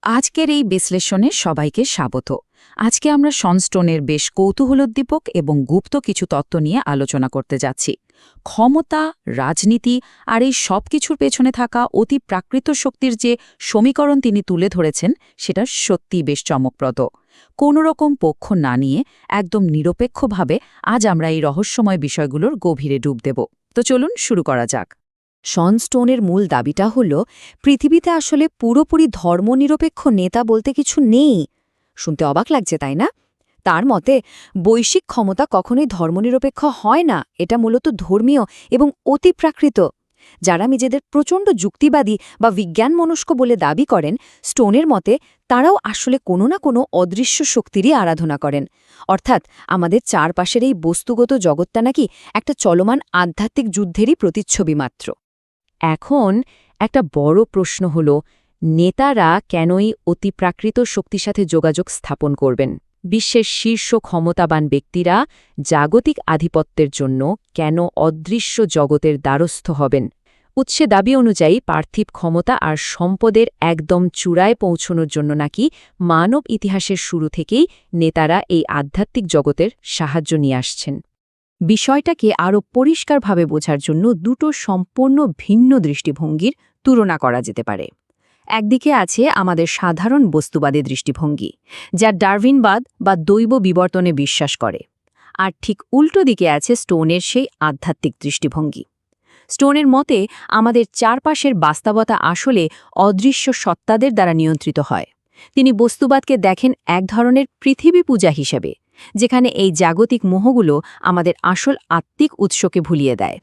আজকের এই বিশ্লেষণে সবাইকে স্বাগত। আজকে আমরা সনস্টোনের বেশ কৌতূহলোদ্দীপক এবং গুপ্ত কিছু তত্ত্ব নিয়ে আলোচনা করতে যাচ্ছি। ক্ষমতা, রাজনীতি আর এই সব কিছুর পেছনে থাকা অতি প্রাকৃত শক্তির যে সমীকরণ তিনি তুলে ধরেছেন সেটা সত্যিই বেশ চমকপ্রদ। কোনো রকম পক্ষ না নিয়ে একদম নিরপেক্ষভাবে আজ আমরা এই রহস্যময় বিষয়গুলোর গভীরে ডুব দেব। তো চলুন শুরু করা যাক। সনস্টোনের মূল দাবিটা হল পৃথিবীতে আসলে পুরোপুরি ধর্মনিরপেক্ষ নেতা বলতে কিছু নেই। শুনতে অবাক লাগছে, তাই না? তার মতে বৈশ্বিক ক্ষমতা কখনোই ধর্মনিরপেক্ষ হয় না, এটা মূলত ধর্মীয় এবং অতিপ্রাকৃত। যারা নিজেদের প্রচণ্ড যুক্তিবাদী বা বিজ্ঞানমনস্ক বলে দাবি করেন, স্টোনের মতে তারাও আসলে কোনো না কোনো অদৃশ্য শক্তিরই আরাধনা করেন। অর্থাৎ আমাদের চারপাশের এই বস্তুগত জগৎটা নাকি একটা চলমান আধ্যাত্মিক যুদ্ধেরই প্রতিচ্ছবি মাত্র। এখন একটা বড় প্রশ্ন হল, নেতারা কেনই অতিপ্রাকৃত শক্তির সাথে যোগাযোগ স্থাপন করবেন? বিশ্বের শীর্ষ ক্ষমতাবান ব্যক্তিরা জাগতিক আধিপত্যের জন্য কেন অদৃশ্য জগতের দ্বারস্থ হবেন? উৎসে দাবি অনুযায়ী পার্থিব ক্ষমতা আর সম্পদের একদম চূড়ায় পৌঁছনোর জন্য নাকি মানব ইতিহাসের শুরু থেকেই নেতারা এই আধ্যাত্মিক জগতের সাহায্য নিয়ে আসছেন। বিষয়টাকে আরও পরিষ্কারভাবে বোঝার জন্য দুটো সম্পূর্ণ ভিন্ন দৃষ্টিভঙ্গির তুলনা করা যেতে পারে। একদিকে আছে আমাদের সাধারণ বস্তুবাদী দৃষ্টিভঙ্গি, যা ডারউইনবাদ বা দৈব বিবর্তনে বিশ্বাস করে। আর ঠিক উল্টো দিকে আছে স্টোনের সেই আধ্যাত্মিক দৃষ্টিভঙ্গি। স্টোনের মতে আমাদের চারপাশের বাস্তবতা আসলে অদৃশ্য সত্তাদের দ্বারা নিয়ন্ত্রিত হয়। তিনি বস্তুবাদকে দেখেন এক ধরনের পৃথিবী পূজা হিসেবে, যেখানে এই জাগতিক মোহগুলো আমাদের আসল আত্মিক উৎসকে ভুলিয়ে দেয়।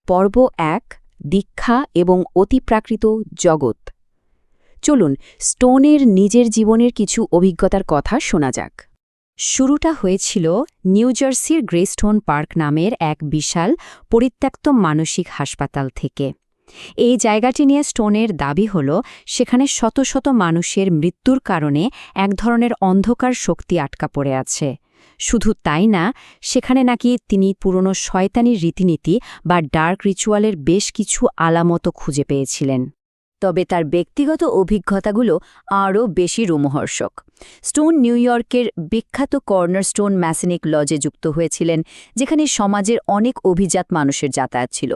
পর্ব ১, দীক্ষা এবং অতিপ্রাকৃত জগৎ। চলুন স্টোনের নিজের জীবনের কিছু অভিজ্ঞতার কথা শোনা যাক। শুরুটা হয়েছিল নিউ জার্সির গ্রেস্টোন পার্ক নামের এক বিশাল পরিত্যক্ত মানসিক হাসপাতাল থেকে। এই জায়গাটি নিয়ে স্টোনের দাবি হল সেখানে শত শত মানুষের মৃত্যুর কারণে এক ধরনের অন্ধকার শক্তি আটকা পড়ে আছে। শুধু তাই না, সেখানে নাকি তিনি পুরনো শয়তানি রীতিনীতি বা ডার্ক রিচুয়ালের বেশ কিছু আলামতও খুঁজে পেয়েছিলেন। তবে তার ব্যক্তিগত অভিজ্ঞতাগুলো আরও বেশি রোমহর্ষক। স্টোন নিউ ইয়র্কের বিখ্যাত কর্নারস্টোন ম্যাসনিক লজে যুক্ত হয়েছিলেন, যেখানে সমাজের অনেক অভিজাত মানুষের যাতায়াত ছিল।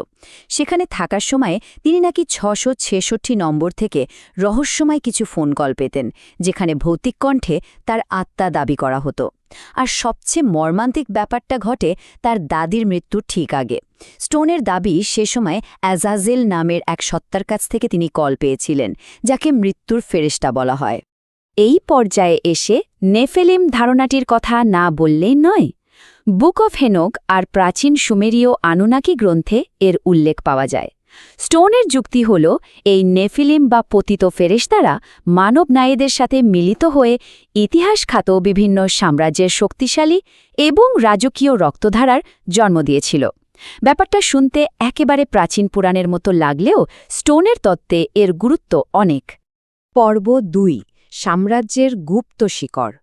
সেখানে থাকার সময়ে তিনি নাকি 666 নম্বর থেকে রহস্যময় কিছু ফোন কল পেতেন, যেখানে ভৌতিক কণ্ঠে তার আত্মা দাবি করা হতো। আর সবচেয়ে মর্মান্তিক ব্যাপারটা ঘটে তার দাদির মৃত্যুর ঠিক আগে। স্টোনের দাবি সে সময় অ্যাজাজেল নামের এক সত্তার কাছ থেকে তিনি কল পেয়েছিলেন, যাকে মৃত্যুর ফেরেশতা বলা হয়। এই পর্যায়ে এসে নেফেলিম ধারণাটির কথা না বললেই নয়। বুক অফ হেনোক আর প্রাচীন সুমেরীয় আনুনাকি গ্রন্থে এর উল্লেখ পাওয়া যায়। স্টোনের যুক্তি হল এই নেফিলিম বা পতিত ফেরেশতারা মানব নায়েদের সাথে মিলিত হয়ে ইতিহাসখ্যাত বিভিন্ন সাম্রাজ্যের শক্তিশালী এবং রাজকীয় রক্তধারার জন্ম দিয়েছিল। ব্যাপারটা শুনতে একেবারে প্রাচীন পুরাণের মতো লাগলেও স্টোনের তত্ত্বে এর গুরুত্ব অনেক। পর্ব ২, সাম্রাজ্যের গুপ্ত শিকড়।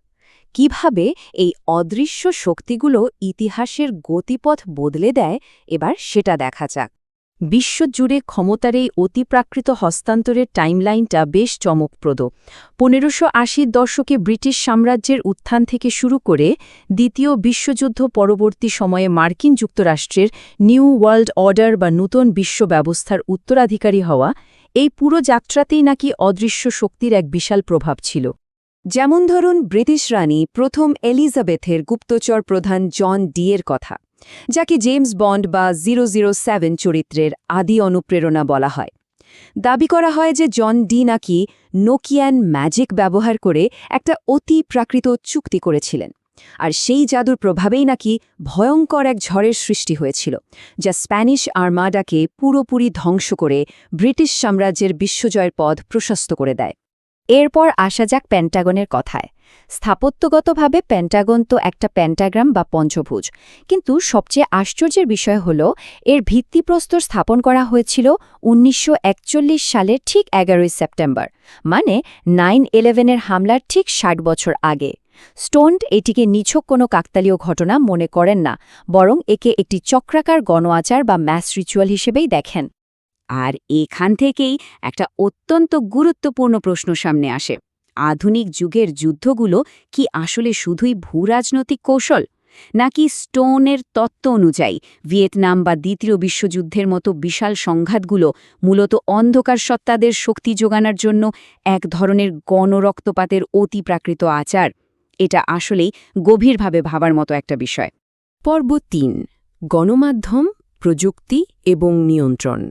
কিভাবে এই অদৃশ্য শক্তিগুলো ইতিহাসের গতিপথ বদলে দেয়, এবার সেটা দেখা যাক। বিশ্বজুড়ে ক্ষমতার এই অতিপ্রাকৃত হস্তান্তরের টাইমলাইনটা বেশ চমকপ্রদ। ১৫৮০ দশকে ব্রিটিশ সাম্রাজ্যের উত্থান থেকে শুরু করে দ্বিতীয় বিশ্বযুদ্ধ পরবর্তী সময়ে মার্কিন যুক্তরাষ্ট্রের নিউ ওয়ার্ল্ড অর্ডার বা নূতন বিশ্ব ব্যবস্থার উত্তরাধিকারী হওয়া, এই পুরো যাত্রাতেই নাকি অদৃশ্য শক্তির এক বিশাল প্রভাব ছিল। যেমন ধরুন ব্রিটিশ রানী প্রথম এলিজাবেথের গুপ্তচর প্রধান জন ডি-এর কথা, যাকে জেমস বন্ড বা 007 চরিত্রের আদি অনুপ্রেরণা বলা হয়। দাবি করা হয় যে জন ডি নাকি নোকিয়ান ম্যাজিক ব্যবহার করে একটা অতি প্রাকৃত চুক্তি করেছিলেন, আর সেই জাদুর প্রভাবেই নাকি ভয়ঙ্কর এক ঝড়ের সৃষ্টি হয়েছিল, যা স্প্যানিশ আর্মাডাকে পুরোপুরি ধ্বংস করে ব্রিটিশ সাম্রাজ্যের বিশ্বজয়ের পথ প্রশস্ত করে দেয়। এরপর আসা যাক পেন্টাগনের কথায়। স্থাপত্যগতভাবে পেন্টাগন তো একটা পেন্টাগ্রাম বা পঞ্চভুজ, কিন্তু সবচেয়ে আশ্চর্যের বিষয় হল এর ভিত্তিপ্রস্তর স্থাপন করা হয়েছিল ১৯৪১ সালের ঠিক ১১ সেপ্টেম্বর, মানে 9/11-এর হামলার ঠিক ৬০ বছর আগে। স্টোন এটিকে নিছক কোনো কাকতালীয় ঘটনা মনে করেন না, বরং একে একটি চক্রাকার গণআচার বা ম্যাস রিচুয়াল হিসেবেই দেখেন। আর এখান থেকেই একটা অত্যন্ত গুরুত্বপূর্ণ প্রশ্ন সামনে আসে। আধুনিক যুগের যুদ্ধগুলো কি আসলে শুধুই ভূরাজনৈতিক কৌশল, নাকি স্টোনের তত্ত্ব অনুযায়ী ভিয়েতনাম বা দ্বিতীয় বিশ্বযুদ্ধের মতো বিশাল সংঘাতগুলো মূলত অন্ধকার সত্তাদের শক্তি যোগানোর জন্য এক ধরনের গণরক্তপাতের অতিপ্রাকৃত আচার? এটা আসলেই গভীরভাবে ভাবার মতো একটা বিষয়। পর্ব ৩, গণমাধ্যম, প্রযুক্তি এবং নিয়ন্ত্রণ।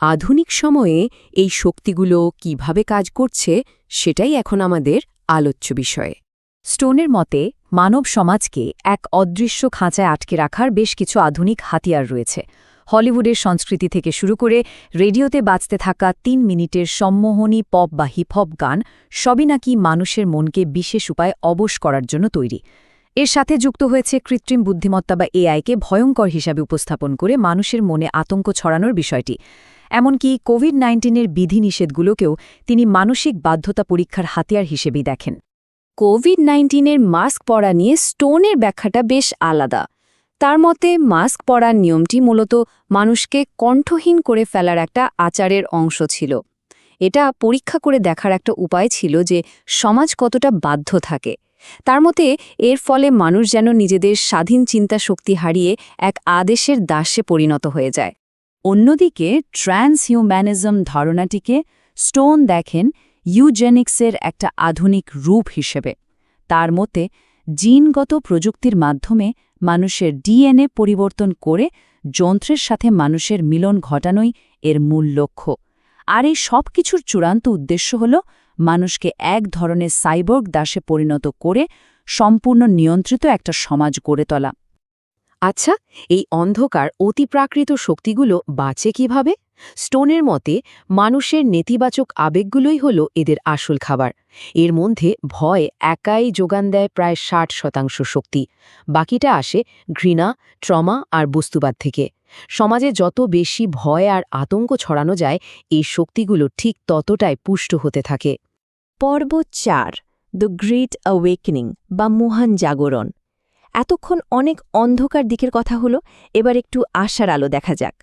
আধুনিক সময়ে এই শক্তিগুলো কিভাবে কাজ করছে সেটাই এখন আমাদের আলোচ্য বিষয়। স্টোনের মতে মানব সমাজকে এক অদৃশ্য খাঁচায় আটকে রাখার বেশ কিছু আধুনিক হাতিয়ার রয়েছে। হলিউডের সংস্কৃতি থেকে শুরু করে রেডিওতে বাজতে থাকা ৩ মিনিটের সম্মোহনী পপ বা হিপহপ গান সবই নাকি মানুষের মনকে বিশেষ উপায়ে অবশ করার জন্য তৈরি। এর সাথে যুক্ত হয়েছে কৃত্রিম বুদ্ধিমত্তা বা এআইকে ভয়ঙ্কর হিসাবে উপস্থাপন করে মানুষের মনে আতঙ্ক ছড়ানোর বিষয়টি। এমনকি কোভিড-19-এর বিধিনিষেধগুলোকেও তিনি মানসিক বাধ্যতা পরীক্ষার হাতিয়ার হিসেবেই দেখেন। কোভিড-19-এর মাস্ক পরা নিয়ে স্টোনের ব্যাখ্যাটা বেশ আলাদা। তার মতে মাস্ক পরার নিয়মটি মূলত মানুষকে কণ্ঠহীন করে ফেলার একটা আচারের অংশ ছিল। এটা পরীক্ষা করে দেখার একটা উপায় ছিল যে সমাজ কতটা বাধ্য থাকে। তার মতে এর ফলে মানুষ যেন নিজেদের স্বাধীন চিন্তা শক্তি হারিয়ে এক আদেশের দাসে পরিণত হয়ে যায়। অন্যদিকে ট্রান্সহিউম্যানিজম ধারণাটিকে স্টোন দেখেন ইউজেনিক্সের একটা আধুনিক রূপ হিসেবে। তার মতে জিনগত প্রযুক্তির মাধ্যমে মানুষের ডিএনএ পরিবর্তন করে যন্ত্রের সাথে মানুষের মিলন ঘটানোই এর মূল লক্ষ্য। আর এই সব কিছুর চূড়ান্ত উদ্দেশ্য হল মানুষকে এক ধরনের সাইবর্গ দাসে পরিণত করে সম্পূর্ণ নিয়ন্ত্রিত একটা সমাজ গড়ে তোলা। আচ্ছা, এই অন্ধকার অতিপ্রাকৃত শক্তিগুলো বাঁচে কিভাবে? স্টোনের মতে মানুষের নেতিবাচক আবেগগুলোই হল এদের আসল খাবার। এর মধ্যে ভয় একাই যোগান দেয় প্রায় 60% শক্তি। বাকিটা আসে ঘৃণা, ট্রমা আর বস্তুবাদ থেকে। সমাজে যত বেশি ভয় আর আতঙ্ক ছড়ানো যায়, এই শক্তিগুলো ঠিক ততটাই পুষ্ট হতে থাকে। পর্ব ৪, দ্য গ্রেট অ্যাওয়েকেনিং বা মহান জাগরণ। এতক্ষণ অনেক অন্ধকার দিকের কথা হলো, এবার একটু আশার আলো দেখা যাক।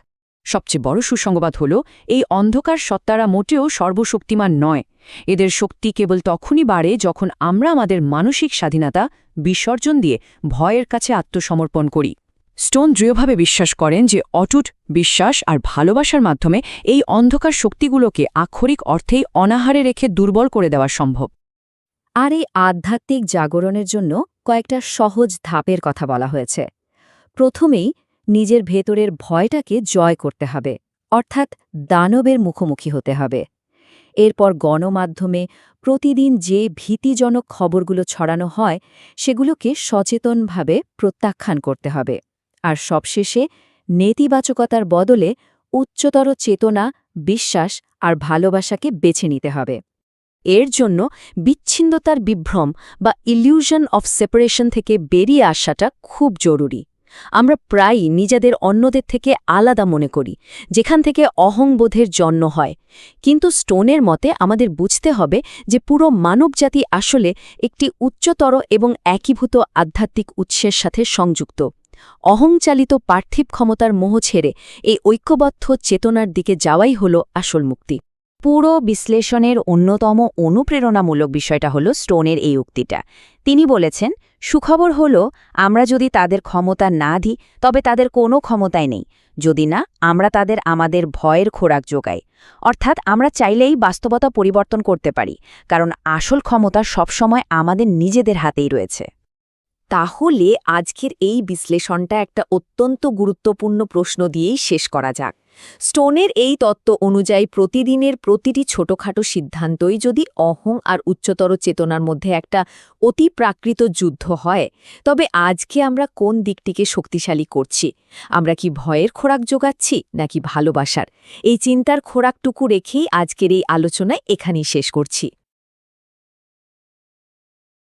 সবচেয়ে বড় সুসংবাদ হল এই অন্ধকার সত্তারা মোটেও সর্বশক্তিমান নয়। এদের শক্তি কেবল তখনই বাড়ে যখন আমরা আমাদের মানসিক স্বাধীনতা বিসর্জন দিয়ে ভয়ের কাছে আত্মসমর্পণ করি। স্টোন দৃঢ়ভাবে বিশ্বাস করেন যে অটুট বিশ্বাস আর ভালোবাসার মাধ্যমে এই অন্ধকার শক্তিগুলোকে আক্ষরিক অর্থেই অনাহারে রেখে দুর্বল করে দেওয়া সম্ভব। আর এই আধ্যাত্মিক জাগরণের জন্য কয়েকটা সহজ ধাপের কথা বলা হয়েছে। প্রথমেই নিজের ভেতরের ভয়টাকে জয় করতে হবে, অর্থাৎ দানবের মুখোমুখি হতে হবে। এরপর গণমাধ্যমে প্রতিদিন যে ভীতিজনক খবরগুলো ছড়ানো হয় সেগুলোকে সচেতনভাবে প্রত্যাখ্যান করতে হবে। আর সবশেষে নেতিবাচকতার বদলে উচ্চতর চেতনা, বিশ্বাস আর ভালোবাসাকে বেছে নিতে হবে। এর জন্য বিচ্ছিন্নতার বিভ্রম বা ইলিউশন অফ সেপারেশন থেকে বেরিয়ে আসাটা খুব জরুরি। আমরা প্রায়ই নিজেদের অন্যদের থেকে আলাদা মনে করি, যেখান থেকে অহংবোধের জন্ম হয়। কিন্তু স্টোনের মতে আমাদের বুঝতে হবে যে পুরো মানবজাতি আসলে একটি উচ্চতর এবং একীভূত আধ্যাত্মিক উৎসের সাথে সংযুক্ত। অহংচালিত পার্থিব ক্ষমতার মোহ ছেড়ে এই ঐক্যবদ্ধ চেতনার দিকে যাওয়াই হল আসল মুক্তি। পুরো বিশ্লেষণের অন্যতম অনুপ্রেরণামূলক বিষয়টা হল স্টোনের এই উক্তিটা। তিনি বলেছেন, সুখবর হল আমরা যদি তাদের ক্ষমতা না দিই তবে তাদের কোনো ক্ষমতাই নেই, যদি না আমরা তাদের আমাদের ভয়ের খোরাক যোগাই। অর্থাৎ আমরা চাইলেই বাস্তবতা পরিবর্তন করতে পারি, কারণ আসল ক্ষমতা সবসময় আমাদের নিজেদের হাতেই রয়েছে। তাহলে আজকের এই বিশ্লেষণটা একটা অত্যন্ত গুরুত্বপূর্ণ প্রশ্ন দিয়েই শেষ করা যাক। স্টোনের এই তত্ত্ব অনুযায়ী প্রতিদিনের প্রতিটি ছোটখাটো সিদ্ধান্তই যদি অহং আর উচ্চতর চেতনার মধ্যে একটা অতিপ্রাকৃত যুদ্ধ হয়, তবে আজকে আমরা কোন দিকটিকে শক্তিশালী করছি? আমরা কি ভয়ের খোরাক যোগাচ্ছি নাকি ভালোবাসার? এই চিন্তার খোরাকটুকু রেখেই আজকের এই আলোচনা এখানেই শেষ করছি।